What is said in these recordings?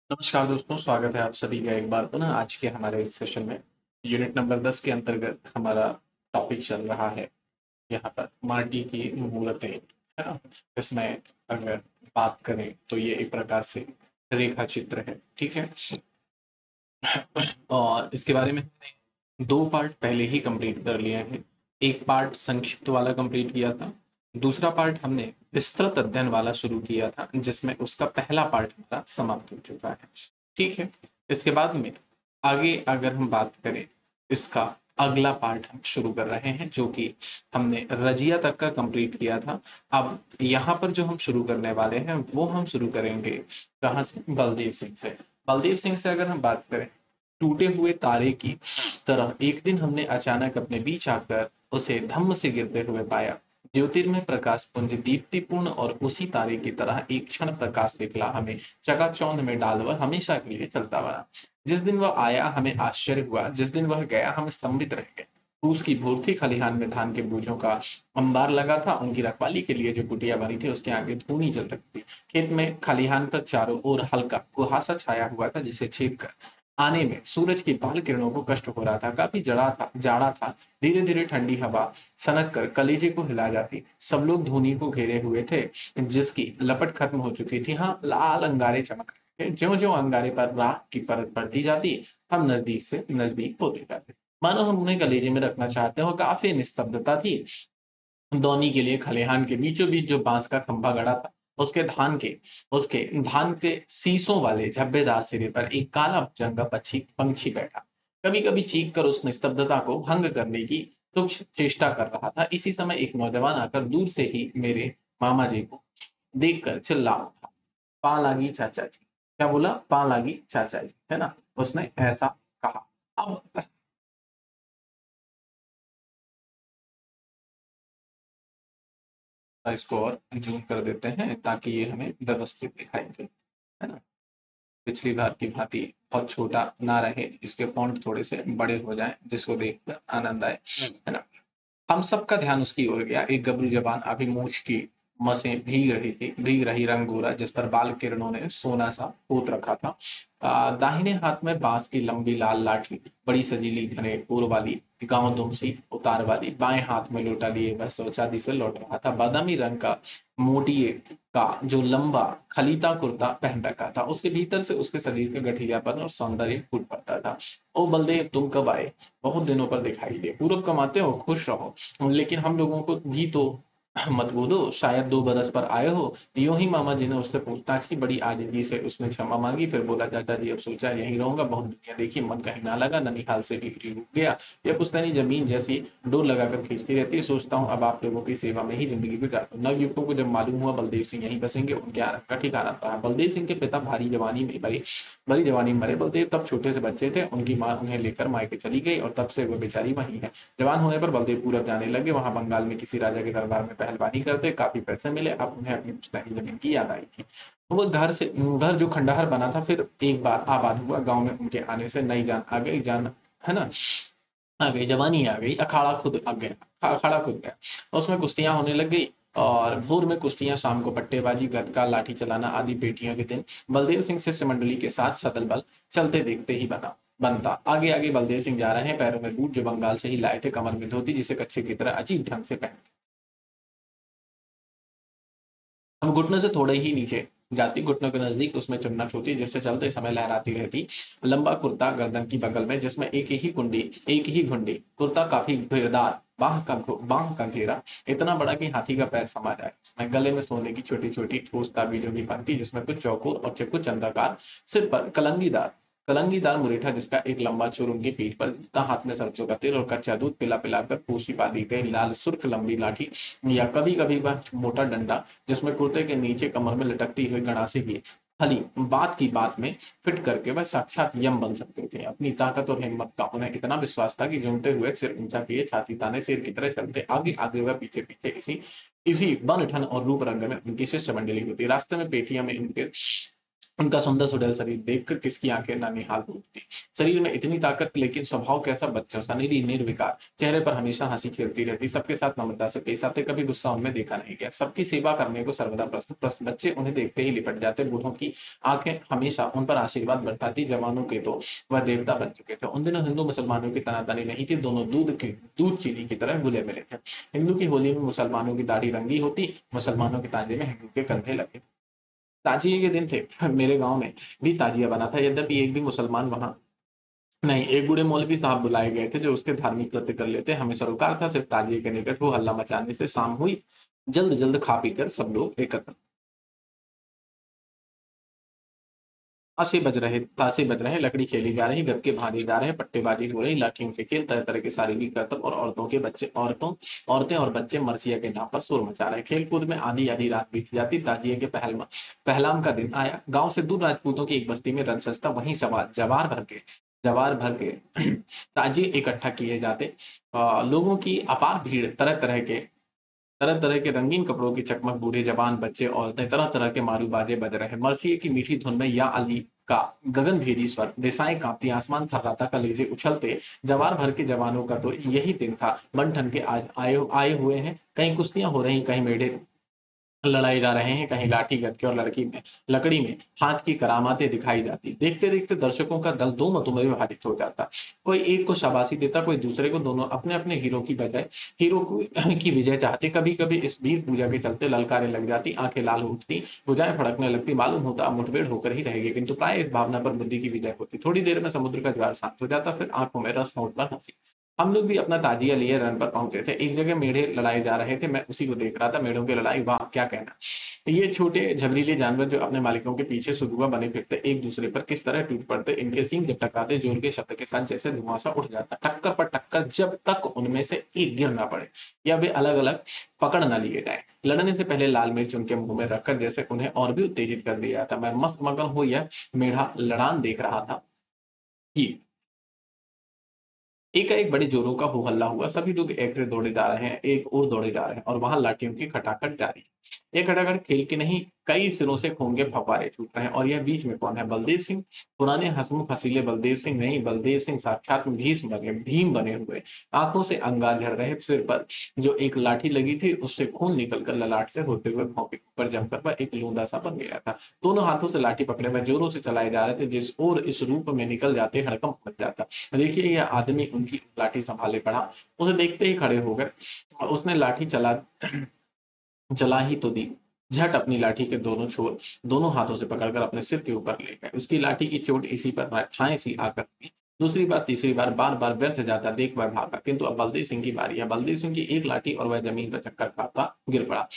नमस्कार दोस्तों, स्वागत है आप सभी का एक बार पुनः आज के हमारे इस सेशन में। यूनिट नंबर 10 के अंतर्गत हमारा टॉपिक चल रहा है यहाँ पर माटी की मूर्तें, है ना। इसमें अगर बात करें तो ये एक प्रकार से रेखा चित्र है, ठीक है। और इसके बारे में हमने दो पार्ट पहले ही कंप्लीट कर लिए हैं। एक पार्ट संक्षिप्त वाला कंप्लीट किया था, दूसरा पार्ट हमने विस्तृत अध्ययन वाला शुरू किया था जिसमें उसका पहला पार्ट हमारा समाप्त हो चुका है, ठीक है। इसके बाद में आगे अगर हम बात करें, इसका अगला पार्ट हम शुरू कर रहे हैं जो कि हमने रजिया तक का कंप्लीट किया था। अब यहाँ पर जो हम शुरू करने वाले हैं वो हम शुरू करेंगे कहाँ से? बलदेव सिंह से। बलदेव सिंह से अगर हम बात करें, टूटे हुए तारे की तरह एक दिन हमने अचानक अपने बीच आकर उसे धम्म से गिरते हुए पाया। ज्योतिर्मय प्रकाश पुंज दीप्तिपूर्ण और उसी तारे की तरह एक क्षण प्रकाश दिखला हमें चकाचौंध में डाल वह हमेशा के लिए चलता बना। जिस दिन वह आया हमें आश्चर्य हुआ, जिस दिन वह गया हम स्तंभित रह गए। फूस की भूर थी, खलिहान में धान के बोझों का अंबार लगा था, उनकी रखवाली के लिए जो कुटिया बनी थी उसके आगे धूनी जल रही थी। खेत में खलिहान पर चारों ओर हल्का कुहासा छाया हुआ था जिसे छेद कर आने में सूरज की बाल किरणों को कष्ट हो रहा था। काफी जाड़ा था। धीरे धीरे ठंडी हवा सनक कर कलेजे को हिला जाती। सब लोग धूनी को घेरे हुए थे जिसकी लपट खत्म हो चुकी थी। हाँ, लाल अंगारे चमक रहे थे। ज्यो ज्यो अंगारे पर राख की परत पड़ती जाती, हम नजदीक से नजदीक होते जाते, मानो हम उन्हें कलेजे में रखना चाहते हो। काफी निस्तब्धता थी। दौनी के लिए खलिहान के बीचों बीच जो बांस का खंभा गड़ा था, उसके धान के सीसों वाले झब्बेदार सिरे पर एक काला जंगा पक्षी पंछी बैठा, कभी कभी चीख कर उस निस्तब्धता को भंग करने की तुच्छ चेष्टा कर रहा था। इसी समय एक नौजवान आकर दूर से ही मेरे मामा जी को देखकर चिल्ला उठा, पा लागी चाचा जी। क्या बोला? पा लागी चाचा जी, है ना। उसने ऐसा कहा। अब इसको और जूम कर देते हैं ताकि ये हमें व्यवस्थित दिखाई दे, है ना। पिछली बार की भांति बहुत छोटा ना रहे, इसके फॉन्ट थोड़े से बड़े हो जाएं जिसको देखकर आनंद आए, है ना। हम सबका ध्यान उसकी ओर गया। एक गबरू जवान अभी मूछ की मसें भीग रही रंग गोरा जिस पर बाल किरणों ने सोना सा पोत रखा था। दाहिने हाथ में बांस की लंबी लाल लाठी, बड़ी सजीली घने कोर वाली, गांव दुमसी उतार वाली। बाएं हाथ में लोटा लिए वह शौचालय से लौट रहा था। बादामी रंग का मोटिए का जो लंबा खलीता कुर्ता पहन रखा था, उसके भीतर से उसके शरीर का गठियापन और सौंदर्य फूट पड़ता था। ओ बलदेव, तुम कब आए? बहुत दिनों पर दिखाई दिए। पूरब कमाते हो, खुश रहो। लेकिन हम लोगों को भी तो मत बोलो, शायद 2 बरस पर आए हो। यूं ही मामा जी ने उससे पूछताछ की। बड़ी आजीजी से उसने क्षमा मांगी, फिर बोला, चाचा जी अब सोचा यहीं रहूंगा, बहुत दुनिया देखी, मन कहीं ना लगा, ननिहाल से भी रुक गया। यह पुश्तैनी जमीन जैसी डोर लगाकर खींचती रहती है। सोचता हूँ अब आप लोगों की सेवा में ही जिंदगी गुजार दूं। नवयुवकों को जब मालूम हुआ बलदेव सिंह यहीं बसेंगे, उनके आनंद का ठिकाना रहा। बलदेव सिंह के पिता भरी जवानी में मरे। बलदेव तब छोटे से बच्चे थे। उनकी माँ उन्हें लेकर मायके चली गई और तब से वो बेचारी वहीं है। जवान होने पर बलदेव पूरब जाने लगे। वहां बंगाल में किसी राजा के दरबार में पहलवानी करते, काफी पैसे मिले। अब उन्हें अपनी पुश्तैनी जमीन की याद आई थी। तो वो घर जो खंडहर बना था फिर एक बार आबाद हुआ। गांव में उनके आने से नई जान आ गई, जान, है ना, आ गई, जवानी आ गई। अखाड़ा खुद आ गया, अखाड़ा खुद गया। उसमें कुश्तियां होने लग गई और भोर में कुश्तियां, शाम को पट्टेबाजी, गतका, लाठी चलाना आदि पेटियों के दिन बलदेव सिंह शिष्य मंडली के साथ सदल बल चलते देखते ही बनता। आगे आगे बलदेव सिंह जा रहे हैं, पैरों में बूट जो बंगाल से ही लाए थे, कमर में धोती जिसे कच्चे की तरह अजीब ढंग से पहन, हम घुटनों से थोड़े ही नीचे जाती, घुटनों के नजदीक उसमें चुन्नट होती जिससे चलते समय लहराती रहती। लंबा कुर्ता गर्दन की बगल में जिसमें एक ही घुंडी। कुर्ता काफी घेरदार, बांह का घेरा इतना बड़ा कि हाथी का पैर समा जाए। इसमें गले में सोने की छोटी छोटी ठोस ताबीजों की पंक्ति जिसमें कुछ चौकोर और कुछ चंद्रकार। सिर पर कलंगीदार मुरेठा जिसका एक लंबा चूर उनकी पीठ पर, हाथ में सरसों का तेल और कच्चा दूध पिला पिलाकर पूछी बांधी गई लाल सुर्ख लंबी लाठी, या कभी कभी वह मोटा डंडा जिसमें कुर्ते के नीचे कमर में लटकती हुई गणासी की फली बात की बात में फिट करके वह साक्षात यम बन सकते थे। अपनी ताकत और हिम्मत का उन्हें इतना विश्वास था कि झूमते हुए सिर ऊंचा किए, छाती ताने शेर की तरह चलते, आगे आगे वह पीछे पीछे, इसी इसी बन ठन और रूप रंग में उनकी शिष्य मंडली होती। रास्ते में पेटियां में उनके उनका सुंदर सुडैल शरीर देखकर किसकी आंखें ननिहाल हो उठती। शरीर में इतनी ताकत, लेकिन स्वभाव कैसा बच्चों सा, निर्विकार। चेहरे पर हमेशा हंसी खेलती रहती, सबके साथ नम्रता से पेश आते, कभी गुस्सा उनमें देखा नहीं गया, सबकी सेवा करने को सर्वदा प्रस्तुत। बच्चे उन्हें देखते ही लिपट जाते, बूढ़ों की आंखें हमेशा उन पर आशीर्वाद बरसाती, जवानों के तो वह देवता बन चुके थे। उन दिनों हिंदू मुसलमानों की तनातनी नहीं थी, दोनों दूध चीनी की तरह घुले मिले थे। हिंदू की होली में मुसलमानों की दाढ़ी रंगी होती, मुसलमानों के तांजे में हिंदू के कंधे लगे। ताजिए के दिन थे। मेरे गांव में भी ताजिया बना था, यद्यपि एक भी मुसलमान वहां नहीं। एक बूढ़े मौलवी साहब बुलाए गए थे जो उसके धार्मिक कृत्य कर लेते, हमें सरोकार था सिर्फ ताजिए के निकट। वो हल्ला मचाने से शाम हुई। जल्द जल्द खा पी कर सब लोग एकत्र। ताशे बज रहे, लकड़ी खेली जा रही, गतके भागे जा रहे, पट्टेबाजी हो रही, लाठियों के खेल, तरह तरह के शारीरिक करतब, और औरतें और बच्चे मरसिया के नाम पर शोर मचा रहे। खेल कूद में आधी आधी रात बीत जाती। ताजिए के पहलाम का दिन आया। गांव से दूर राजपूतों की एक बस्ती में रन सजता, वहीं सवार जवार भर के ताजिए इकट्ठा किए जाते। लोगों की अपार भीड़, तरह तरह के रंगीन कपड़ों की चकमक, बूढ़े जवान बच्चे औरतें, तरह तरह के मारू बाजे बज रहे हैं। मरसिए की मीठी धुन में या अली का गगन भेदी स्वर, दिशाएं कांपती, आसमान थर्राता, कलेजे उछलते। जवार भर के जवानों का तो यही दिन था। बन ठन के आज आए हुए हैं। कहीं कुश्तियां हो रही, कहीं मेढे लड़ाए जा रहे हैं, कहीं लाठी गदके और लकड़ी में हाथ की करामातें दिखाई जाती। देखते देखते दर्शकों का दल दो मतों में विभाजित हो जाता। कोई एक को शाबाशी देता, कोई दूसरे को। दोनों अपने अपने हीरो की विजय चाहते। कभी कभी इस वीर पूजा के चलते ललकारें लग जाती, आंखें लाल उठती, भुजाएं फड़कने लगती। मालूम होता अब मुठभेड़ होकर ही रहेगी, किंतु प्राय इस भावना पर बुद्धि की विजय होती। थोड़ी देर में समुद्र का ज्वार शांत हो जाता, फिर आंखों में रस होंठ पर हंसी। हम लोग भी अपना ताजिया लिए रन पर पहुंचे थे। एक जगह मेढ़े लड़ाए जा रहे थे, मैं उसी को देख रहा था। मेढ़ों की लड़ाई, वाह क्या कहना। ये छोटे झबरीले जानवर जो अपने मालिकों के पीछे सुदुआ बने फिरते, एक दूसरे पर किस तरह टूट पड़ते। इनके सींग जब टकराते, जोर के शब्द के साथ जैसे धुआं सा उठ जाता। टक्कर पर टक्कर, जब तक उनमें से एक गिर ना पड़े या वे अलग अलग पकड़ ना लिए जाए। लड़ने से पहले लाल मिर्च उनके मुंह में रखकर जैसे उन्हें और भी उत्तेजित कर दिया था। मैं मस्त मगन हो यह मेढ़ा लड़ान देख रहा था कि एकाएक बड़े जोरों का हो हल्ला हुआ। सभी लोग एक से दौड़े जा रहे हैं, एक और दौड़े जा रहे हैं, और वहां लाठियों की खटाखट जारी है। ये खटाखट खेल की नहीं, कई सिरों से खून के फव्वारे छूट रहे हैं। और यह बीच में कौन है? बलदेव सिंह। पुराने हंसमुख हसीले बलदेव सिंह नहीं, बलदेव सिंह साक्षात भीम बने हुए। आंखों से अंगार झड़ रहे, सिर पर जो एक लाठी लगी थी उससे खून निकलकर ललाट से होते हुए भौंके पर जमकर वह एक लूंदा सा बन गया था। दोनों हाथों से लाठी पकड़े वह जोरों से चलाए जा रहे थे। जिस ओर इस रूप में निकल जाते, हड़कंप मच जाता। देखिए यह आदमी उनकी लाठी संभाले पड़ा। उसे देखते ही खड़े हो गए। उसने लाठी चला ही तो दी। झट अपनी लाठी के दोनों छोर दोनों हाथों से पकड़कर अपने सिर के ऊपर ले गए। उसकी लाठी की चोट इसी पर ठाई सी आकर थी। दूसरी बार, तीसरी बार, बार बार व्यर्थ जाता देख वह भागा, किंतु अब बलदेव सिंह की बारी है। बलदेव सिंह की एक लाठी और वह जमीन पर चक्कर खाता गिर पड़ा।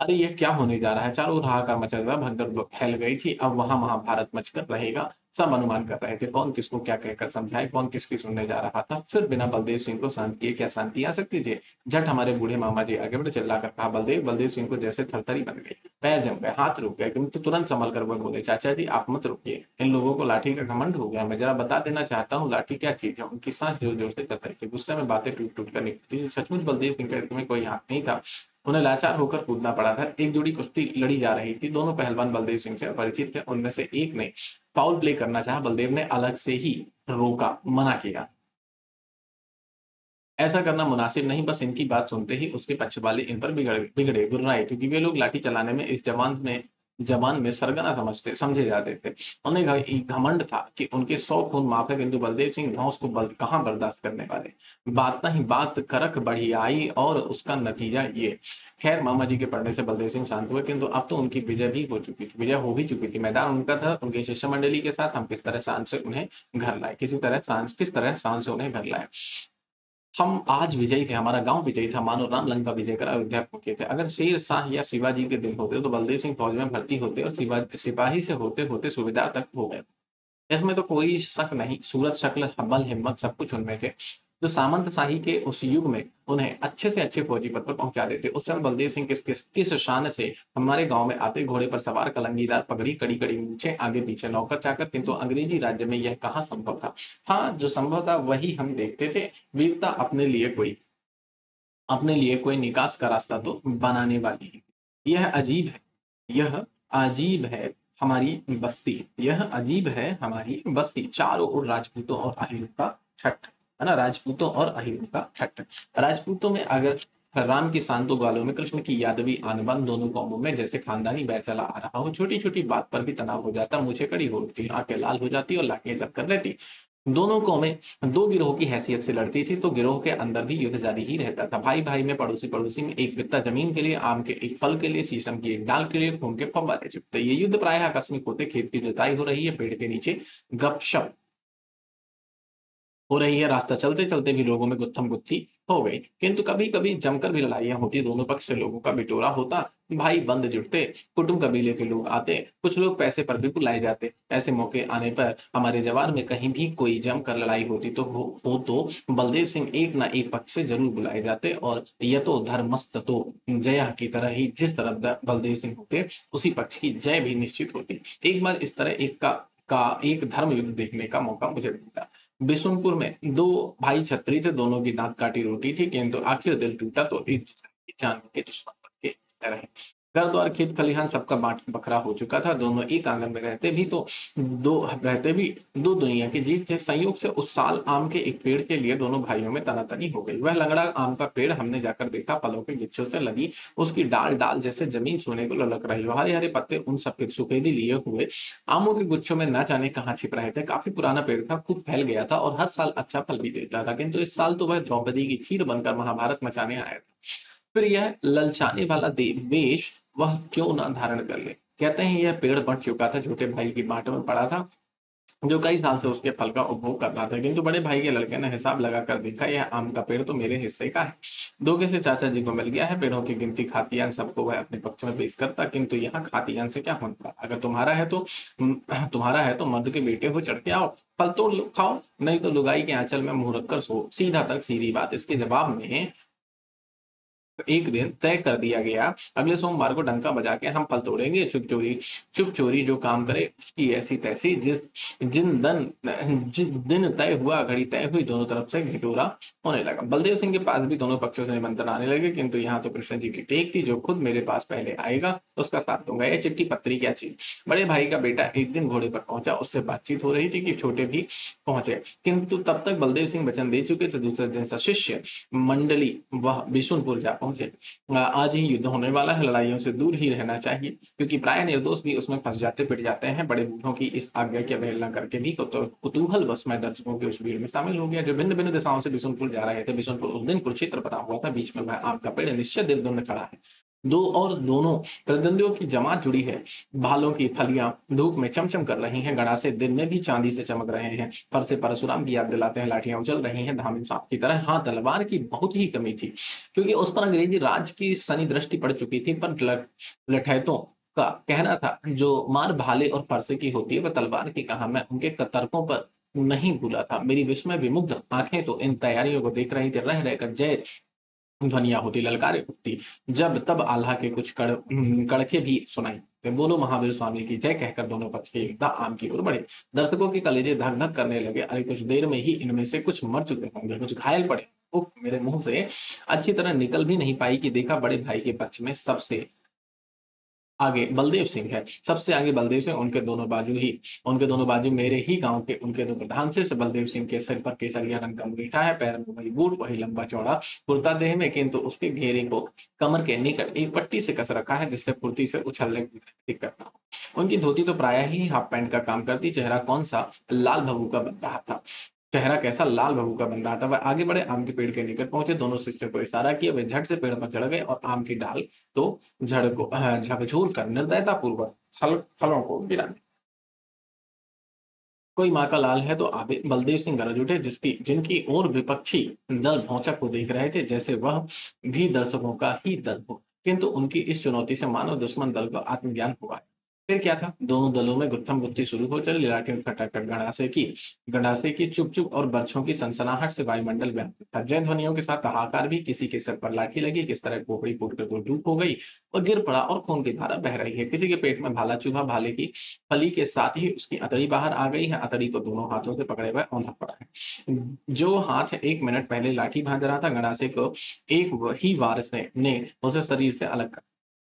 अरे यह क्या होने जा रहा है? चारों ओर हाहाकार मचा हुआ, भगदड़ फैल गई थी। अब वहां महाभारत मचकर रहेगा। सब अनुमान कर रहे थे कौन किसको क्या कहकर समझाए, कौन किसकी सुनने जा रहा था। फिर बिना बलदेव सिंह को शांत किए क्या शांति आ सकती थी? झट हमारे बूढ़े मामा जी आगे बढ़े, चिल्लाकर कहा बलदेव। बलदेव सिंह को जैसे थरथरी बन गई, पैर जम गए, हाथ रुक गए, किंतु तुरंत संभल कर वह बोले, चाचा जी आप मत रुकिए। इन लोगों को लाठी का घमंड हो गया। मैं जरा बता देना चाहता हूँ लाठी क्या चीज है। उनकी सांस जोर जोर से चल रही थी, गुस्से में बातें टूट टूट कर निकलती थी। सचमुच बलदेव सिंह के में कोई हाथ नहीं था। उन्हें लाचार होकर कूदना पड़ा था। एक जोड़ी कुश्ती लड़ी जा रही थी। दोनों पहलवान बलदेव सिंह से परिचित थे। उनमें से एक ने फाउल प्ले करना चाहा। बलदेव ने अलग से ही रोका, मना किया। ऐसा करना मुनासिब नहीं। बस इनकी बात सुनते ही उसके पक्ष वाले इन पर बिगड़े गुर्राए, क्योंकि वे लोग लाठी चलाने में इस जबान में सरगना समझे जाते थे। उन्हें घमंड था कि उनके 100 खून माफ है, किंतु बलदेव सिंह धौंस को कहाँ बर्दाश्त करने वाले। बात नहीं बात करक बढ़ी आई, और उसका नतीजा ये। खैर मामा जी के पढ़ने से बलदेव सिंह शांत हुए, किंतु अब तो उनकी विजय हो भी चुकी थी। मैदान उनका था। उनके शिष्य मंडली के साथ हम किस तरह शान से उन्हें घर लाए, किस तरह शान से उन्हें घर लाए। हम आज विजयी थे, हमारा गांव विजयी था, मानो राम लंका विजय कर अयोध्या पहुंचे थे। अगर शेर शाह या शिवाजी के दिन होते तो बलदेव सिंह फौज में भर्ती होते, और सिपाही से होते होते सूबेदार तक हो गए। इसमें तो कोई शक नहीं। सूरत, शक्ल, बल, हिम्मत सब कुछ उनमें थे, जो सामंत शाही के उस युग में उन्हें अच्छे से अच्छे फौजी पद पर पहुंचा देते। उस समय बलदेव सिंह किस शान से हमारे गांव में आते, घोड़े पर सवार, कलंगीदार पगड़ी, कड़ी कड़ी मूछें, आगे पीछे नौकर चाकर। किंतु अंग्रेजी राज्य में यह कहाँ संभव था। हाँ, जो संभव था वही हम देखते थे। वीरता अपने लिए कोई निकास का रास्ता तो बनाने वाली है। यह अजीब है, यह अजीब है हमारी बस्ती, यह अजीब है हमारी बस्ती, चारों ओर राजपूतों और अहीरों का ठट्ठ, है ना, राजपूतों और अहीरों का ठट्ठ। राजपूतों में अगर राम की सांतों ग्वालों में कृष्ण की यादवी आन बान, दोनों कौमों में जैसे खानदानी बैर चला आ रहा हो, छोटी छोटी बात पर भी तनाव हो जाता, मुझे कड़ी हो उठती, आंखें लाल हो जाती और लाठियां जमकर रहती। दोनों कौमें दो गिरोह की हैसियत से लड़ती थी, तो गिरोह के अंदर भी युद्ध जारी ही रहता था। भाई भाई में, पड़ोसी पड़ोसी में, एक बित्ता जमीन के लिए, आम के एक फल के लिए, शीशम की एक डाल के लिए खून के फव्वारे छिड़ते। ये युद्ध प्रायः आकस्मिक होते, खेत की जुताई हो रही है, पेड़ के नीचे गपशप हो रही है, रास्ता चलते चलते भी लोगों में गुत्थम गुत्थी हो गई। किंतु कभी कभी जमकर भी लड़ाइयां होती, दोनों पक्ष से लोगों का बिटोरा होता, भाई बंद जुड़ते, कुटुंब कबीले के लोग आते, कुछ लोग पैसे पर भी बुलाए जाते। ऐसे मौके आने पर हमारे जवार में कहीं भी कोई जमकर लड़ाई होती तो हो तो बलदेव सिंह एक ना एक पक्ष से जरूर बुलाए जाते, और यह तो धर्मस्त तो जया की तरह ही, जिस तरफ बलदेव सिंह होते उसी पक्ष की जय भी निश्चित होती। एक बार इस तरह एक धर्म युद्ध देखने का मौका मुझे मिला। बिशुनपुर में दो भाई छत्री थे, दोनों की दांत काटी रोटी थी, किंतु आखिर दिल टूटा तो एक दूसरे की जान के दुश्मन बन के रहे। घर द्वार खेत खलिहान सबका बांट बखरा हो चुका था, दोनों एक आंगन में रहते भी दो दुनिया के जीव थे। संयोग से उस साल आम के एक पेड़ के लिए दोनों भाइयों में तनातनी हो गई। वह लंगड़ा आम का पेड़ हमने जाकर देखा, फलों के गुच्छों से लगी उसकी डाल डाल जैसे जमीन छूने को ललक रही हो, हरे हरे पत्ते उन सफेद सुफेदी लिए हुए आमों के गुच्छों में न जाने कहाँ छिप रहे थे। काफी पुराना पेड़ था, खूब फैल गया था और हर साल अच्छा फल भी देता था, किंतु इस साल तो वह द्रौपदी की चीर बनकर महाभारत मचाने आया था। फिर यह ललचाने वाला वेश वह क्यों ना धारण कर ले। कहते हैं यह पेड़ बढ़ चुका था, छोटे भाई की बाटों में पड़ा था, जो कई साल से उसके फल का उपभोग कर रहा था, किंतु बड़े भाई के लड़के ने हिसाब लगाकर देखा, यह आम का पेड़ तो मेरे हिस्से का है। धोखे से चाचा जी को मिल गया है। पेड़ों की गिनती खातियान सबको वह अपने पक्ष में पेश करता, किंतु यहाँ खातियान से क्या होता, अगर तुम्हारा है तो मर्द के बेटे हो, चढ़ के आओ, फल तो खाओ, नहीं तो लुगाई के आंचल में मुंह रखकर सो। सीधा तक सीधी बात। इसके जवाब में एक दिन तय कर दिया गया, अगले सोमवार को डंका बजा के हम फल तोड़ेंगे। चुप चोरी जो काम करे उसकी ऐसी तैसी। जिस दिन तय हुआ, घड़ी तय हुई, दोनों तरफ से घिटोरा होने लगा। बलदेव सिंह के पास भी दोनों पक्षों से निमंत्रण आने लगे, किंतु यहाँ तो कृष्ण जी की टेक थी, जो खुद मेरे पास पहले आएगा उसका साथ दूंगा। ये चिट्ठी पत्री क्या चीज। बड़े भाई का बेटा एक दिन घोड़े पर पहुंचा, उससे बातचीत हो रही थी कि छोटे भी पहुंचे, किंतु तब तक बलदेव सिंह वचन दे चुके थे। दूसरे दिन शिष्य मंडली वह बिशुनपुर जा पहुंचे। आज ही युद्ध होने वाला है, लड़ाइयों से दूर ही रहना चाहिए, क्योंकि प्राय निर्दोष भी उसमें फंस जाते पिट जाते हैं। बड़े बूढ़ों की इस आज्ञा की अवहेलना करके भी कुतूहल बस मैं दर्शकों की उस भीड़ में शामिल हो गया, जो भिन्न भिन्न दिशाओं से बिशुनपुर जा रहे थे। बिशुनपुर उस दिन कुरुक्षेत्र बना हुआ था, बीच में वह आम का पेड़ निश्चय निर्द्वंद खड़ा है। दोनों प्रतिद्वंदियों की जमात जुड़ी है। भालों की फलियां धूप में चमचम कर रही हैं, गड़ासे दिन में भी चांदी से चमक रहे हैं, पर से परशुराम की याद दिलाते हैं, लाठियां उछल रही हैं धामिन सांप की तरह। हाँ, तलवार की बहुत ही कमी थी, क्योंकि उस पर अंग्रेजी राज की शनि दृष्टि पड़ चुकी थी, पर लठैतों का कहना था जो मार भाले और फरसे की होती है वह तलवार की कहा। मैं उनके तर्कों पर नहीं भूला था। मेरी विस्मय विमुग्ध आंखें तो इन तैयारियों को देख रही थी, रह रहकर जय ध्वनियां होती, ललकारे उठती, जब तब आल्हा के कुछ कड़के भी सुनाई देते। बोलो महावीर स्वामी की जय कहकर दोनों पक्ष के योद्धा आम की ओर बढ़े। दर्शकों के कलेजे धक धक करने लगे। अरे कुछ देर में ही इनमें से कुछ मर चुके होंगे, कुछ घायल पड़े। उफ, मेरे मुंह से अच्छी तरह निकल भी नहीं पाई कि देखा बड़े भाई के पक्ष में सबसे आगे बलदेव सिंह है। सबसे आगे बलदेव सिंह, उनके दोनों बाजू मेरे ही गांव के उनके दो प्रधान से बलदेव सिंह के सिर पर केसरिया रंग का मुरीठा है, पैर में वही बूट, वही लंबा चौड़ा कुर्ता, देह में किंतु उसके घेरे को कमर के निकट एक पट्टी से कस रखा है, जिससे फुर्ती से उछलने की दिक्कत ना हो। उनकी धोती तो प्राय ही हाफ पैंट का काम करती। चेहरा कौन सा लाल भभू का बन रहा था, चेहरा कैसा लाल बहू का बन रहा था। वह आगे बढ़े, आम के पेड़ के निकट पहुंचे, दोनों शिष्यों को इशारा किया, वे झट से पेड़ पर चढ़ गए और आम की डाल तो झकझोर कर निर्दयता पूर्वक फलों को गिरा। कोई माँ का लाल है तो आबे। बलदेव सिंह गरज उठे, जिनकी ओर विपक्षी दल भौचक को देख रहे थे, जैसे वह भी दर्शकों का ही दल हो, किंतु उनकी इस चुनौती से मानव दुश्मन दल को आत्मज्ञान हुआ। फिर क्या था, दोनों दलों में गुत्थम गुत्थी शुरू हो चली। लाठियों की खटाखट, गड़ासे की चुप चुप और बर्छों की सनसनाहट से वायुमंडल व्याप्त था। जय ध्वनियों के साथ हाहाकार भी। किसी के सिर पर लाठी लगी, किस तरह खोपड़ी फूट कर धूप हो गई और गिर पड़ा और खून की धारा बह रही है। किसी के पेट में भाला चुभा, भाले की फली के साथ ही उसकी अतड़ी बाहर आ गई है। अतड़ी को दोनों हाथों से पकड़े हुए औंधा पड़ा है। जो हाथ एक मिनट पहले लाठी भांज रहा था, गड़ासे को एक ही वार से ने उसे शरीर से अलग कर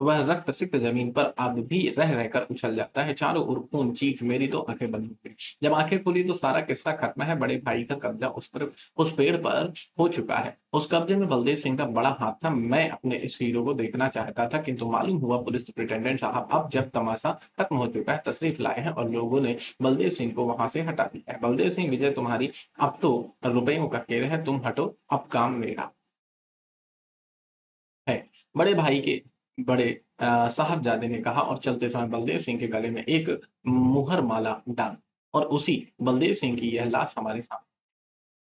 वह रक्त सिक्त जमीन पर अब भी रह रहकर उछल जाता है। चारों ओर खून, चीख, मेरी तो आंखें बंद हो गई। जब आंखें खुली तो सारा किस्सा खत्म है। बड़े भाई का कब्जा उस पेड़ पर हो चुका है। उस कब्जे में बलदेव सिंह का बड़ा हाथ था। मैं अपने इस हीरो को देखना चाहता था, किंतु मालूम हुआ पुलिस सुपरिटेंडेंट साहब अब जब तमाशा खत्म हो चुका है, तशरीफ लाए हैं और लोगों ने बलदेव सिंह को वहां से हटा दिया है। बलदेव सिंह, विजय तुम्हारी, अब तो रुपयों का खेल है, तुम हटो, अब काम मेरा है। बड़े भाई के बड़े साहबजादे ने कहा और चलते समय बलदेव सिंह के गले में एक मुहर माला डाल, और उसी बलदेव सिंह की यह लाश हमारे सामने,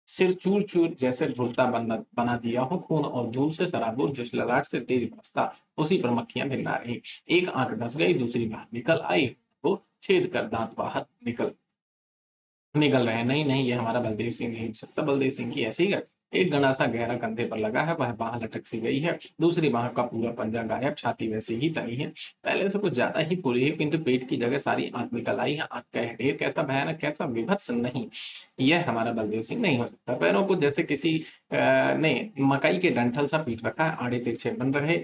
सिर चूर चूर जैसे भुट्टा बना दिया हो, खून और धूल से सराबोर, जिस ललाट से तेज बरसता उसी पर मक्खियां भिनना रही। एक आंख धस गई, दूसरी बाहर निकल आई, को छेद कर दांत बाहर निकल रहे हैं। नहीं नहीं, ये हमारा बलदेव सिंह नहीं हो सकता। बलदेव सिंह की ऐसी है। एक गड़ा सा गहरा कंधे पर लगा है, वह बाह लटक सी गई है, दूसरी बाह का पूरा पंजा गायब, छाती वैसी ही तनी है, पहले से कुछ ज्यादा ही पूरी है, किंतु पेट की जगह सारी आंख निकल आई है। आंख का यह ढेर कैसा भयानक, कैसा विभत्स! नहीं, यह हमारा बलदेव सिंह नहीं हो सकता। पैरों को जैसे किसी ने मकई के डंठल सा पीट रखा है, आड़े तिरछे बन रहे,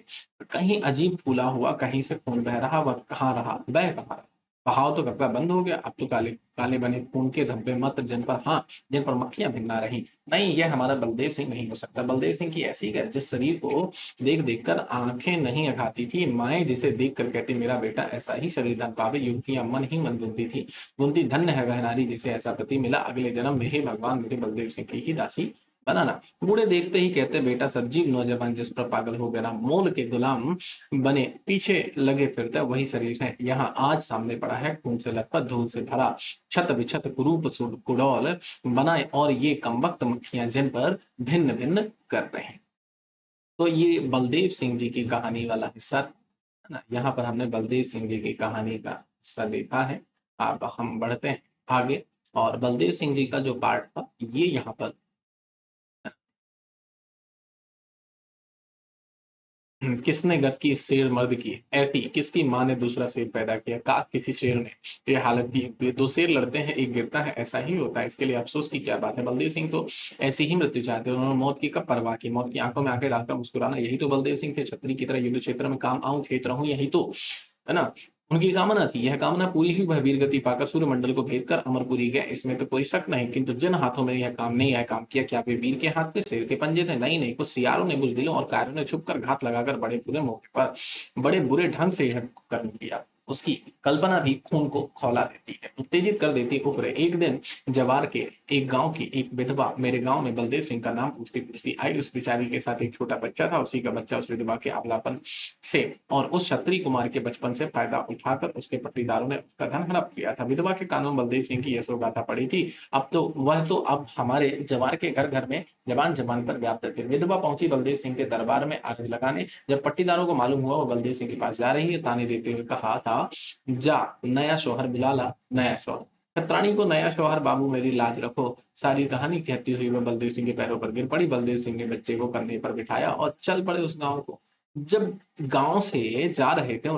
कहीं अजीब फूला हुआ, कहीं से खून बह रहा, वह कहाँ रहा, बह कहाँ रहा। बहाव तो कपड़ा बंद हो गया, अब तो काले काले बने खून के धब्बे मत, जिन पर मक्खियां भिन्ना रही। नहीं, यह हमारा बलदेव सिंह नहीं हो सकता। बलदेव सिंह की ऐसी है जिस शरीर को देख देख कर आंखें नहीं अघाती थी, माए जिसे देख कर कहती मेरा बेटा ऐसा ही शरीर धन पावे, युवतियां मन ही मन बुनती थी, बुनती धन्य है वह नारी जिसे ऐसा पति मिला, अगले जन्म में हे भगवान मेरे बलदेव सिंह की ही दासी बनाना। बूढ़े देखते ही कहते बेटा सजीव नौजवान जिस पर पागल हो गया, मोल के गुलाम बने पीछे लगे फिरते वही शरीर है, यहाँ आज सामने पड़ा है, खून से लथपथ, धूल से भरा, छत विछत कुरूप कुडौल बनाए, और ये कमबख्त मक्खियां जिन पर भिन्न भिन्न कर रहे हैं। तो ये बलदेव सिंह जी की कहानी वाला हिस्सा है ना। यहाँ पर हमने बलदेव सिंह जी की कहानी का हिस्सा देखा है। अब हम बढ़ते हैं आगे, और बलदेव सिंह जी का जो पार्ट था ये यहाँ पर किसने गत की इस शेर मर्द की, ऐसी किसकी माँ ने दूसरा शेर पैदा किया, काश किसी शेर ने ये हालत की। ये दो शेर लड़ते हैं, एक गिरता है, ऐसा ही होता है, इसके लिए अफसोस की क्या बात है। बलदेव सिंह तो ऐसी ही मृत्यु चाहते हैं, उन्होंने मौत की कब परवाह की, मौत की आंखों में आंखें डालकर मुस्कुराना, यही तो बलदेव सिंह थे। छतरी की तरह युद्ध क्षेत्र में काम आऊं, खेत रहूं, यही तो है ना उनकी कामना थी। यह कामना पूरी हुई, वह वीर गति पाकर सूर्यमंडल को भेद कर अमरपुरी गए, इसमें तो कोई शक नहीं। किंतु जिन हाथों में यह काम नहीं आया, काम किया, क्या वे वीर के हाथ थे, शेर के पंजे थे? नहीं नहीं, कुछ सियारों ने, बुजदिलों और कायरों ने छुपकर घात लगाकर बड़े बुरे मौके पर बड़े बुरे ढंग से यह कर्म किया। उसकी कल्पना भी खून को खौला देती है, उत्तेजित कर देती है। उपरे एक दिन जवार के एक गांव की एक विधवा मेरे गांव में बलदेव सिंह का नाम पूछती पूछती आई। उस बेचारी के साथ एक छोटा बच्चा था, उसी का बच्चा उस विधवा के अबलापन से और उस क्षत्रिय कुमार के बचपन से फायदा उठाकर उसके पट्टीदारों ने उसका धन हड़प लिया था। विधवा के कानों में बलदेव सिंह की यशोगाथा पड़ी थी। अब हमारे जवार के घर घर में जबान जबान पर व्याप्त थे। विधवा पहुंची बलदेव सिंह के दरबार में आरज लगाने। जब पट्टीदारों को मालूम हुआ वो बलदेव सिंह के पास जा रही है, ताने देते हुए कहा था जा नया शोहर बुला ला, नया शोहर। खतरानी को नया शोहर, बाबू मेरी लाज रखो। सारी कहानी कहती हुई वह बलदेव सिंह के पैरों पर गिर पड़ी। बलदेव सिंह ने बच्चे को कंधे पर बिठाया और चल पड़े उस गांव को। जब गांव से जा रहे थे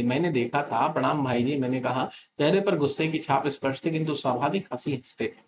मैंने देखा था, प्रणाम भाई जी मैंने कहा। चेहरे पर गुस्से की छाप स्पष्ट थी, किंतु स्वाभाविक हंसी हंसते थे।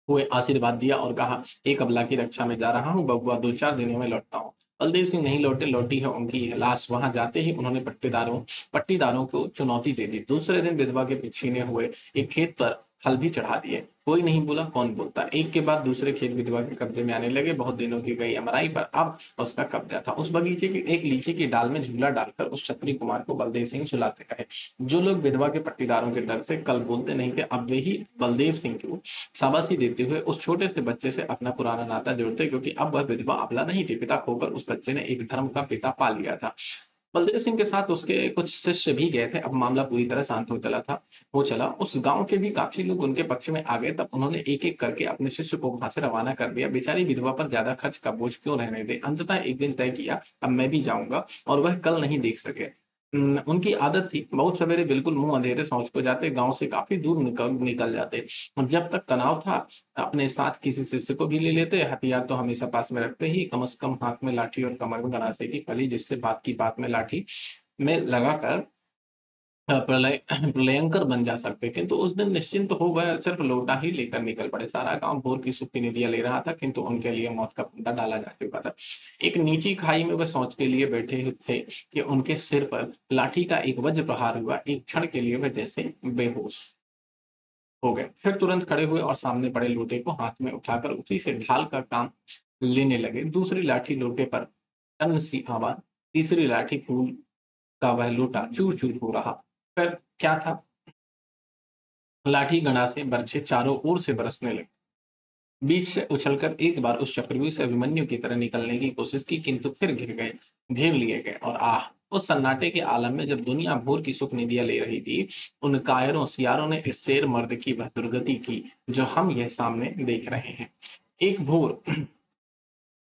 हुए आशीर्वाद दिया और कहा एक अबला की रक्षा में जा रहा हूँ, बबुआ 2-4 दिनों में लौटता हूँ। बलदेव सिंह नहीं लौटे, लौटी है उनकी लाश। वहां जाते ही उन्होंने पट्टीदारों को चुनौती दे दी। दूसरे दिन विधवा के पीछे हुए एक खेत पर हल भी चढ़ा दिए। कोई नहीं बोला, कौन बोलता। एक के बाद दूसरे खेत विधवा के कब्जे में आने लगे। बहुत दिनों की गई अमराई पर अब उसका कब्जा था। उस बगीचे की एक लीची की डाल में झूला डालकर उस क्षत्रिय कुमार को बलदेव सिंह झुलाते रहे। जो लोग विधवा के पट्टीदारों के डर से कल बोलते नहीं थे, अब वे ही बलदेव सिंह को शाबाशी देते हुए उस छोटे से बच्चे से अपना पुराना नाता जोड़ते, क्योंकि अब वह विधवा अबला नहीं थी। पिता खोकर उस बच्चे ने एक धर्म का पिता पा लिया था। बलदेव सिंह के साथ उसके कुछ शिष्य भी गए थे। अब मामला पूरी तरह शांत हो चला। उस गांव के भी काफी लोग उनके पक्ष में आ गए। तब उन्होंने एक एक करके अपने शिष्य को वहां से रवाना कर दिया। बेचारी विधवा पर ज्यादा खर्च का बोझ क्यों रहने दे। अंततः एक दिन तय किया अब मैं भी जाऊंगा, और वह कल नहीं देख सके। उनकी आदत थी बहुत सवेरे बिल्कुल मुंह अंधेरे शौच को जाते, गांव से काफी दूर निकल निकल जाते। और जब तक तनाव था अपने साथ किसी शिष्य को भी ले लेते। हथियार तो हमेशा पास में रखते ही, कम से कम हाथ में लाठी और कमर में गणासे की फली, जिससे बात की बात में लाठी में लगाकर प्रलय प्रलयंकर बन जा सकते, किंतु उस दिन निश्चिंत हो गए, सिर्फ लोटा ही लेकर निकल पड़े। सारा गांव भोर की सुप्त निधियां ले रहा था, किंतु उनके लिए मौत का फंदा डाला जा चुका था। एक नीची खाई में वह सोच के लिए बैठे हुए थे कि उनके सिर पर लाठी का एक वज्र प्रहार हुआ। एक क्षण के लिए वह जैसे बेहोश हो गए, फिर तुरंत खड़े हुए और सामने पड़े लोटे को हाथ में उठाकर उसी से ढाल का काम लेने लगे। दूसरी लाठी लोटे पर टन सी आवाज, तीसरी लाठी फूल का वह लोटा चूर चूर हो रहा। फिर क्या था, लाठी गणा से बरछे चारों ओर से बरसने लगे। बीच से उछलकर एक बार उस चक्रव्यूह से अभिमन्यु की तरह निकलने की कोशिश की, किंतु फिर गिर गए, घेर लिए गए। और आह, उस सन्नाटे के आलम में जब दुनिया भोर की सुख निधियां ले रही थी, उन कायरों सियारों ने इस शेर मर्द की वह दुर्गति की जो हम ये सामने देख रहे हैं। एक भोर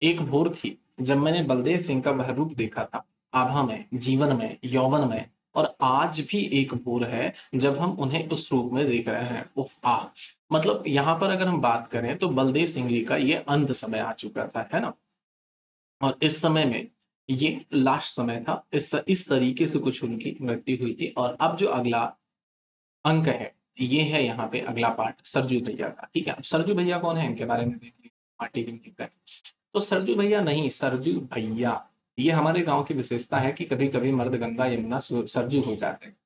एक भोर थी जब मैंने बलदेव सिंह का वह रूप देखा था, आभा में, जीवन में, यौवन में। और आज भी एक भोर है जब हम उन्हें उस रूप में देख रहे हैं। उफ आ मतलब यहाँ पर अगर हम बात करें तो बलदेव सिंह जी का ये अंत समय आ चुका था, है ना। और इस समय में ये लास्ट समय था, इस तरीके से कुछ उनकी मृत्यु हुई थी। और अब जो अगला अंक है, ये है यहाँ पे अगला पार्ट सरजू भैया का। ठीक है, अब सरजू भैया कौन है इनके बारे में देख लीजिए, माटी की मिट्टी का। तो सरजू भैया नहीं, सरजू भैया। ये हमारे गांव की विशेषता है कि कभी कभी मर्द गंगा यमुना सरजू हो जाते हैं,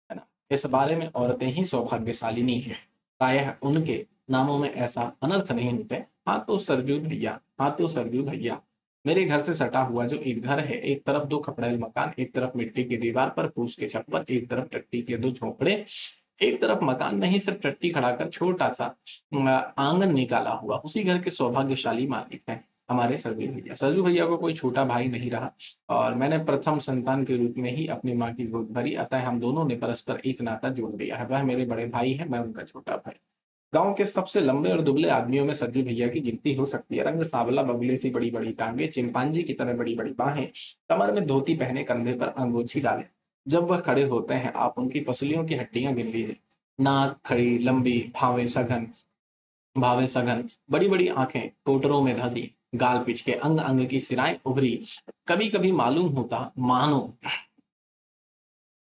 है ना। इस बारे में औरतें ही सौभाग्यशालिनी है, प्रायः उनके नामों में ऐसा अनर्थ नहीं होते। हाँ तो सरजू भैया, हाँ तो सरजू भैया। मेरे घर से सटा हुआ जो एक घर है, एक तरफ दो खपड़ेल मकान, एक तरफ मिट्टी की दीवार पर फूस के छप्पर, एक तरफ टट्टी के दो झोंपड़े, एक तरफ मकान नहीं सिर्फ टट्टी खड़ाकर छोटा सा आंगन निकाला हुआ, उसी घर के सौभाग्यशाली मालिक हैं हमारे सरजू भैया। सरजू भैया को कोई छोटा भाई नहीं रहा, और मैंने प्रथम संतान के रूप में ही अपनी माँ की गोद भरी, अतः हम दोनों ने परस्पर एक नाता जोड़ दिया है। वह मेरे बड़े भाई है, मैं उनका छोटा भाई। गांव के सबसे लंबे और दुबले आदमियों में सरजू भैया की गिनती हो सकती है। रंग सांवला, बगुले सी बड़ी बड़ी टांगे, चिंपांजी की तरह बड़ी बड़ी बाहें, कमर में धोती पहने, कंधे पर अंगोछी डाले। जब वह खड़े होते हैं, आप उनकी पसलियों की हड्डियां गिन लीजिए। नाक खड़ी, लंबी, भावे सघन, बड़ी बड़ी आंखें टोटरों में धसी, गाल पिचके, अंग अंग की सिराएं उभरी। कभी कभी मालूम होता मानो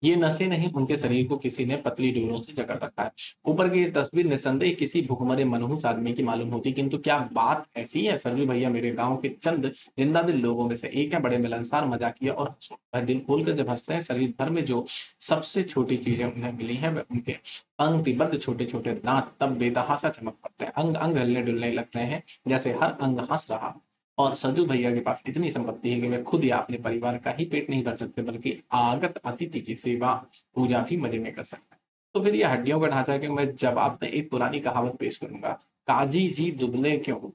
ये नसें नहीं, उनके शरीर को किसी ने पतली डोरों से जकड़ रखा है। ऊपर की ये तस्वीर निस्संदेह किसी भूखमरे मनहूस आदमी की मालूम होती, किंतु क्या बात ऐसी है। सरजू भैया मेरे गांव के चंद जिंदा दिल लोगों में से एक है, बड़े मिलनसार, मजाकिया और वह दिल खोलकर जब हंसते हैं, शरीर भर में जो सबसे छोटी चीजें उन्हें मिली हैं वह उनके पंक्तिबद्ध छोटे छोटे दांत तब बेतहासा चमक पड़ते हैं, अंग अंग हिलने डुलने लगते हैं, जैसे हर अंग हंस रहा। और सरजू भैया के पास इतनी संपत्ति है कि वे खुद या अपने परिवार का ही पेट नहीं भर सकते, बल्कि आगत अतिथि की सेवा पूजा भी मजे में कर सकते हैं। तो फिर ये हड्डियों का ढांचा है कि मैं जवाब में एक पुरानी कहावत पेश करूंगा, काजी जी दुबले क्यों,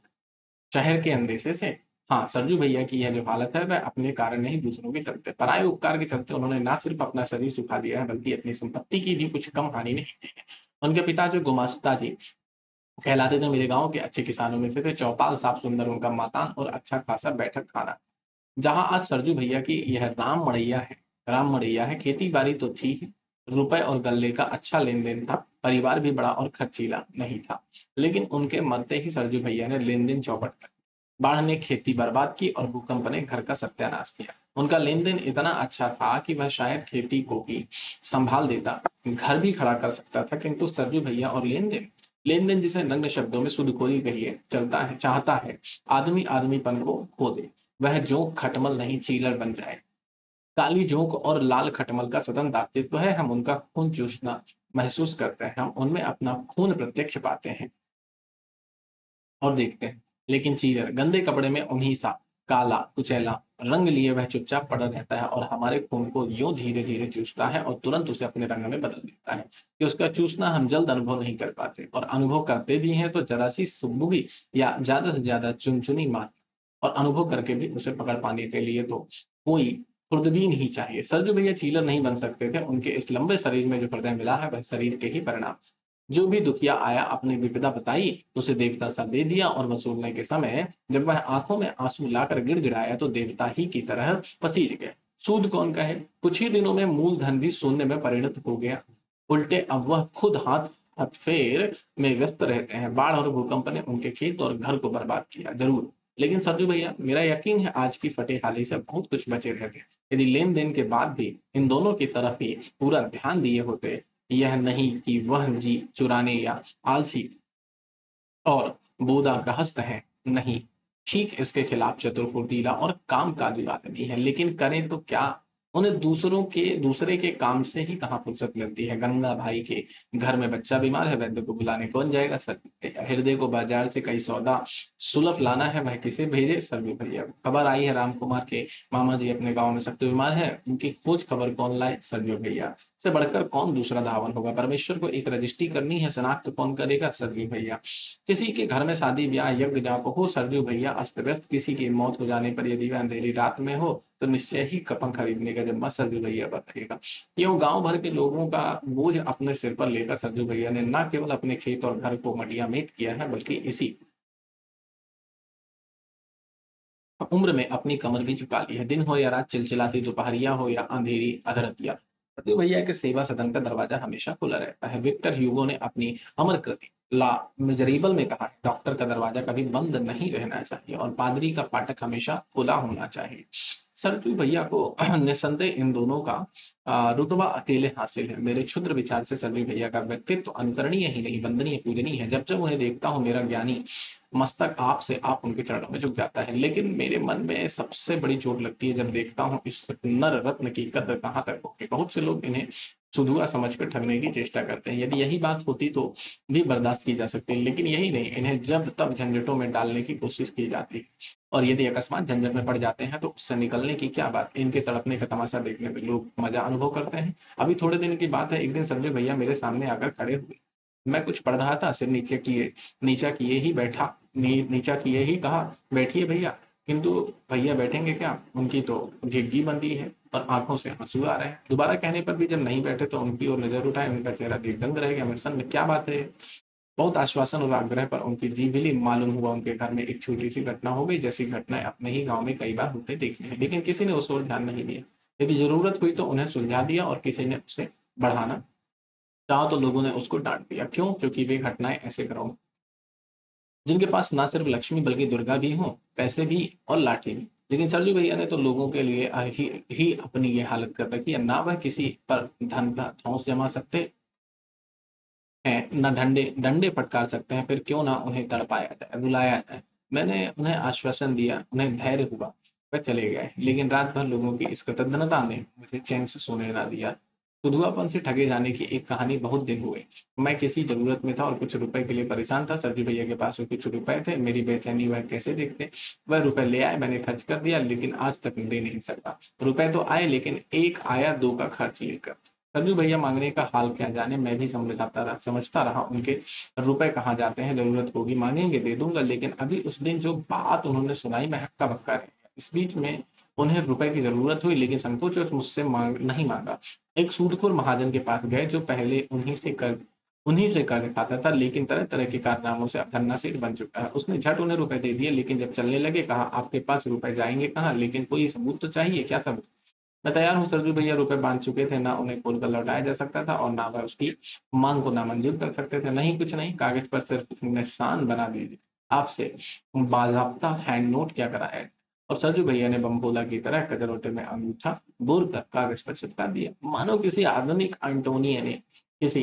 शहर के अंदेशे से। हाँ, सरजू भैया की यह जो हालत है वह अपने कारण नहीं, दूसरों के चलते, पराये उपकार के चलते उन्होंने ना सिर्फ अपना शरीर सुखा दिया है, बल्कि अपनी संपत्ति की भी कुछ कम हानि नहीं की है। उनके पिता जो गुमास्ता जी कहलाते थे, मेरे गांव के अच्छे किसानों में से थे। चौपाल साफ सुंदर उनका मकान और अच्छा खासा बैठक खाना। जहां आज सरजू भैया की यह राम मड़ैया है। खेती बाड़ी तो थी ही, रुपए और गल्ले का अच्छा लेन देन था, परिवार भी बड़ा और खर्चीला नहीं था। लेकिन उनके मरते ही सरजू भैया ने लेन देन चौपट कर, बाढ़ ने खेती बर्बाद की और भूकंप ने घर का सत्यानाश किया। उनका लेन देन इतना अच्छा था कि वह शायद खेती को भी संभाल देता, घर भी खड़ा कर सकता था, किंतु सरजू भैया और लेन देन जिसे नग्न शब्दों में सुदखोरी कहिए चलता है, चाहता है आदमी आदमीपन को खो दे, वह जोंक खटमल नहीं चीलर बन जाए। काली जोंक और लाल खटमल का सदन दासत्व है, हम उनका खून चूसना महसूस करते हैं, हम उनमें अपना खून प्रत्यक्ष पाते हैं और देखते हैं। लेकिन चीलर गंदे कपड़े में उन्हीं सा काला कुचैला रंग लिए वह चुपचाप पड़ा रहता है, और हमारे खून को यूं धीरे धीरे चूसता है और तुरंत उसे अपने रंग में बदल देता है कि उसका चूसना हम जल्द अनुभव नहीं कर पाते, और अनुभव करते भी हैं तो जरा सी सुगबुगी या ज्यादा से ज्यादा चुनचुनी मात्र। और अनुभव करके भी उसे पकड़ पाने के लिए तो कोई खुर्दबीन ही चाहिए। सरजू भैया चीलर नहीं बन सकते थे, उनके इस लंबे शरीर में जो हृदय मिला है वह शरीर के ही परिणाम। जो भी दुखिया आया, अपनी विपदा बताई, उसे देवता सा दे दिया, और वसूलने के समय जब वह आंखों में आंसू लाकर गिड़गिड़ाया तो देवता ही की तरह पसीज गए। सूद कौन कहे, कुछ ही दिनों में मूलधन भी शून्य में परिणत हो गया। उल्टे अब वह खुद हाथ हथफेर में व्यस्त रहते हैं। बाढ़ और भूकंप ने उनके खेत और घर को बर्बाद किया जरूर, लेकिन सरजू भैया, मेरा यकीन है आज की फटेहाली से बहुत कुछ बचे रहते। यदि लेन-देन के बाद भी इन दोनों की तरफ ही पूरा ध्यान दिए होते, यह नहीं कि वह जी चुराने या आलसी और बूदागृहस्थ हैं, नहीं। ठीक इसके खिलाफ चतुर फुर्तीला और कामकाजी आदमी है, लेकिन करें तो क्या? उन्हें दूसरे के काम से ही कहाँ फुर्सत मिलती है। गंगा भाई के घर में बच्चा बीमार है, वैद्य को बुलाने कौन जाएगा सर? हृदय को बाजार से कई सौदा सुलभ लाना है, वह किसे भेजे? सरवी भैया को। खबर आई है राम कुमार के मामा जी अपने गांव में सख्त बीमार है, उनकी खोज खबर कौन लाए? सरवी भैया। से बढ़कर कौन दूसरा धावन होगा? परमेश्वर को एक रजिस्ट्री करनी है, शनाख्त कौन करेगा? सरवी भैया। किसी के घर में शादी ब्याह यज्ञ जाप हो, सरजू भैया अस्त व्यस्त। किसी की मौत हो जाने पर यदि वह अंधेरी रात में हो तो निश्चय ही कफन खरीदने का जिम्मा सरजू भैया पर रहेगा। यूं गांव भर के लोगों का बोझ अपने सिर पर लेकर सरजू भैया ने न केवल अपने खेत और घर को मटिया मेट किया है, बल्कि इसी उम्र में अपनी कमर भी झुका ली है। दिन हो या रात, चिलचिलाती दोपहरिया हो या अंधेरी अधरतिया, सत्यु भैया के सेवा सदन का दरवाजा हमेशा खुला रहता है। विक्टर ह्यूगो ने अपनी अमर कृति ला मिजरेबल में कहा है, डॉक्टर का दरवाजा कभी बंद नहीं रहना चाहिए और पादरी का फाटक हमेशा खुला होना चाहिए। सरजू भैया को निसंदेह इन दोनों का रुतबा अकेले हासिल है। मेरे क्षुद्र विचार से सरजू भैया का व्यक्तित्व अनुकरणीय ही नहीं, वंदनीय पूजनीय है। जब जब उन्हें देखता हूँ, मेरा ज्ञानी मस्तक आप से आप उनके चरणों में झुक जाता है। लेकिन मेरे मन में सबसे बड़ी चोट लगती है जब देखता हूँ इस नर रत्न की कद्र कहाँ तक होगी। बहुत से लोग इन्हें सुधुआ समझकर ठगने की चेष्टा करते हैं। यदि यही बात होती तो भी बर्दाश्त की जा सकती है, लेकिन यही नहीं, इन्हें जब तब झंझटों में डालने की कोशिश की जाती है। और यदि अकस्मात झंझट में पड़ जाते हैं तो उससे निकलने की क्या बात। इनके तड़पने का तमाशा देखने में लोग मजा अनुभव करते हैं। अभी थोड़े दिन की बात है, एक दिन संजय भैया मेरे सामने आकर खड़े हुए। मैं कुछ पढ़ रहा था, सिर नीचा किए ही बैठा, नीचा किए ही कहा, बैठिए भैया। किंतु भैया बैठेंगे क्या? उनकी तो घिग्गी बंदी है और आंखों से आंसू आ रहे हैं। दोबारा कहने पर भी जब नहीं बैठे तो उनकी ओर नजर उठाए, उनका चेहरा दीर्घदंग रह गया। मेरे में क्या बात है? बहुत आश्वासन और आग्रह पर उनकी जीभ हिली। मालूम हुआ उनके घर में एक छोटी सी घटना हो गई, जैसी घटनाएं अपने ही गांव में कई बार होते देखी हैं, लेकिन किसी ने उस ओर ध्यान नहीं दिया। यदि जरूरत हुई तो उन्हें सुलझा दिया और किसी ने उसे बढ़ाना चाहा तो लोगों ने उसको डांट दिया। क्यों? क्योंकि वे घटनाएं ऐसे घरों जिनके पास ना सिर्फ लक्ष्मी बल्कि दुर्गा भी हो, पैसे भी और लाठी भी। लेकिन सरजू भैया ने तो लोगों के लिए ही अपनी ये हालत कर रखी है। ना वह किसी पर धन का धौंस जमा सकते हैं, न डंडे डंडे फटकार सकते हैं, फिर क्यों ना उन्हें तड़पाया जाए, रुलाया जाए। मैंने उन्हें आश्वासन दिया, उन्हें धैर्य हुआ, वह चले गए। लेकिन रात भर लोगों की इस कृतज्ञता ने मुझे चैन से सोने ना दिया। सुधुआपन से ठगे जाने की एक कहानी बहुत दिन हुए। मैं किसी जरूरत में था और कुछ रुपए के लिए परेशान था। सरजू भैया के पास कुछ रुपए थे, मेरी बेचैनी वह कैसे देखते। वह रुपए ले आए, मैंने खर्च कर दिया, लेकिन आज तक दे नहीं सका। रुपए तो आए, लेकिन एक आया दो का खर्च लेकर। सरजू भैया मांगने का हाल क्या जाने, मैं भी समझता रहा उनके रुपए कहाँ जाते हैं। जरूरत होगी मांगेंगे, दे दूंगा, लेकिन अभी उस दिन जो बात उन्होंने सुनाई, मैं हक्का बक्का रह गया। इस बीच में उन्हें रुपए की जरूरत हुई, लेकिन संकोच मुझसे नहीं मांगा। एक सूदखोर महाजन के पास गए जो पहले उन्हीं से कर्ज खाता था, लेकिन तरह तरह के कारनामों से अब धन्नासेठ बन चुका है। उसने झट उन्हें रुपए दे दिए, लेकिन जब चलने लगे कहा, आपके पास रुपए जाएंगे कहाँ? लेकिन कोई सबूत तो चाहिए। क्या सबूत? मैं तैयार हूँ। सरजू भैया रुपए बांध चुके थे, ना उन्हें खोलकर लौटाया जा सकता था और ना वह उसकी मांग को नामंजूर कर सकते थे। नहीं, कुछ नहीं, कागज पर सिर्फ निशान बना दीजिए। आपसे बाजाब्ता हैंड नोट क्या कराया? और सरजू भैया ने बमभोला की तरह कजरोटे में अंगूठा बोर कर कागज पर चिपका दिया, मानो किसी आधुनिक किसी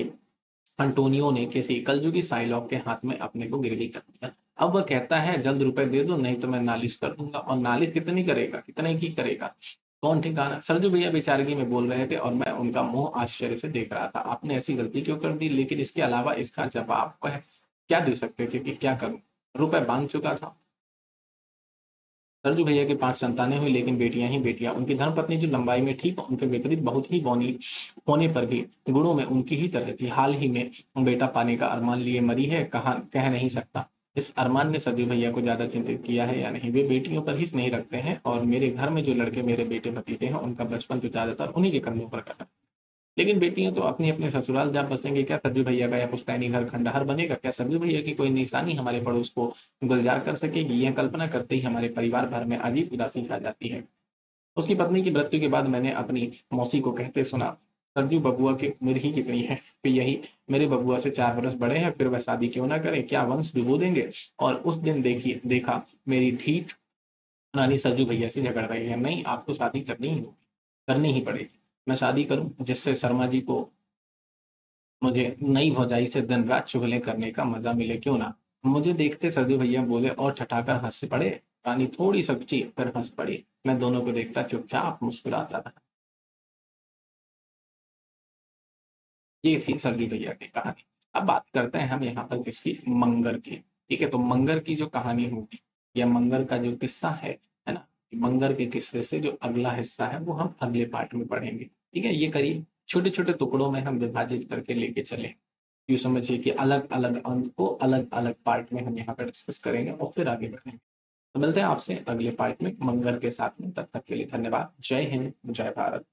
अंटोनियो ने किसी कलजुगी साइलॉग के हाथ में अपने को गिरवी कर दिया। अब वह कहता है, जल्द रुपए दे दो, नहीं तो मैं नालिश कर दूंगा। और नालिश कितनी करेगा, कितने की करेगा, कौन ठिकाना? सरजू भैया बेचारगी में बोल रहे थे और मैं उनका मुंह आश्चर्य से देख रहा था। आपने ऐसी गलती क्यों कर दी? लेकिन इसके अलावा इसका जवाब वह क्या दे सकते थे कि क्या करूं? रुपए बांध चुका था। सरजू भैया की 5 संतानें हुई, लेकिन बेटियां ही बेटियां। उनकी धर्मपत्नी जो लंबाई में ठीक, उनके विपरीत बहुत ही बौनी होने पर भी गुणों में उनकी ही तरह थी। हाल ही में बेटा पाने का अरमान लिए मरी है, कह नहीं सकता इस अरमान ने सरजू भैया को ज्यादा चिंतित किया है या नहीं। वे बेटियों पर ही स्नेह रखते हैं और मेरे घर में जो लड़के मेरे बेटे भतीजे हैं, उनका बचपन तो ज्यादातर उन्हीं के कंधों पर कटा। लेकिन बेटियां तो अपनी अपने ससुराल जा बसेंगे। क्या सरजू भैया का यह पुश्तैनी घर खंडहर बनेगा? क्या सरजू भैया की कोई निशानी हमारे पड़ोस को गुलजार कर सकेगी? यह कल्पना करते ही हमारे परिवार भर में अजीब उदासी छा जाती है। उसकी पत्नी की मृत्यु के बाद मैंने अपनी मौसी को कहते सुना, सरजू बबुआ की उम्र ही कितनी है, फिर यही मेरे बबुआ से 4 बरस बड़े हैं, फिर वह शादी क्यों ना करें, क्या वंश डुबो देंगे। और उस दिन देखिए देखा मेरी ढीठ रानी सरजू भैया से झगड़ रही है, नहीं आपको शादी करनी ही होगी, करनी ही पड़ेगी। मैं शादी करूं जिससे शर्मा जी को मुझे नई भौजाई से दिन रात चुगली करने का मजा मिले, क्यों ना। मुझे देखते सरजू भैया बोले और ठठाकर हंस पड़े। रानी थोड़ी सच्ची फिर हंस पड़ी। मैं दोनों को देखता चुपचाप मुस्कुराता रहा। ये थी सरजू भैया की कहानी। अब बात करते हैं हम यहाँ पर किसकी, मंगर की। ठीक है, तो मंगर की जो कहानी होगी या मंगर का जो किस्सा है ना, मंगर के किस्से से जो अगला हिस्सा है वो हम अगले पार्ट में पढ़ेंगे। ठीक है, ये करिए छोटे छोटे टुकड़ों में हम विभाजित करके लेके चले। यूँ समझिए कि अलग-अलग अंक को अलग-अलग पार्ट में हम यहाँ पे डिस्कस करेंगे और फिर आगे बढ़ेंगे। तो मिलते हैं आपसे अगले पार्ट में मंगल के साथ में, तब तक के लिए धन्यवाद। जय हिंद, जय भारत।